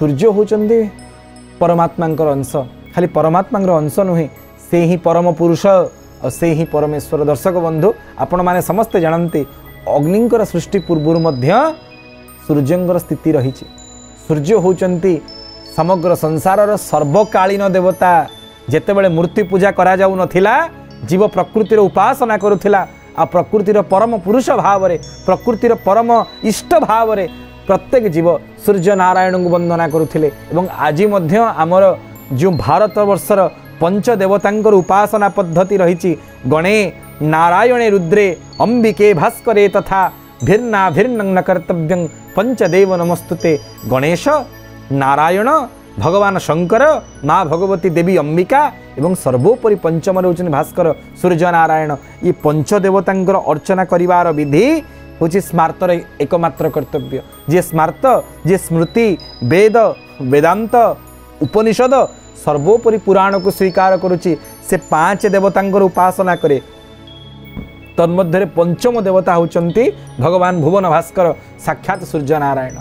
सूर्य होचंदी परमात्मा अंश खाली परमात्मा अंश नुहे से ही परम पुरुष और से ही परमेश्वर। दर्शक बंधु आपण माने समस्ते जानते अग्निंकर सृष्टि पूर्व मध्य सूर्यंकर स्थिति रही। सूर्य होचंती समग्र संसार सर्वकालीन देवता। जेतेबेले मूर्ति पूजा करा जाऊ नथिला जीव प्रकृतिर उपासना करुथिला आ प्रकृतिर परम पुरुष भाव रे प्रकृतिर परम इष्ट भाव रे प्रत्येक जीव सूर्य नारायण को वंदना करुथिले। एवं आज मध्य आमर जो भारत वर्षर पंच देवतांकर उपासना पद्धति रही गणे नारायणे रुद्रे अंबिके भास्करे तथा भिन्ना भिन्न कर्तव्यं पंचदेव नमस्तुते। गणेश नारायण भगवान शंकर माँ भगवती देवी अंबिका एवं सर्वोपरि पंचम होचन भास्कर सूर्य नारायण। ये पंचदेवतांकर अर्चना करिवार विधि हूँ स्मार्तर एकमात्र कर्तव्य। जे स्मार्त जे स्मृति वेद वेदांत उपनिषद सर्वोपरि पुराण को स्वीकार करुच्ची से पांच देवतांकर उपासना करे। तन्मध्य पंचम देवता होचंती भगवान भुवन भास्कर साक्षात सूर्य नारायण।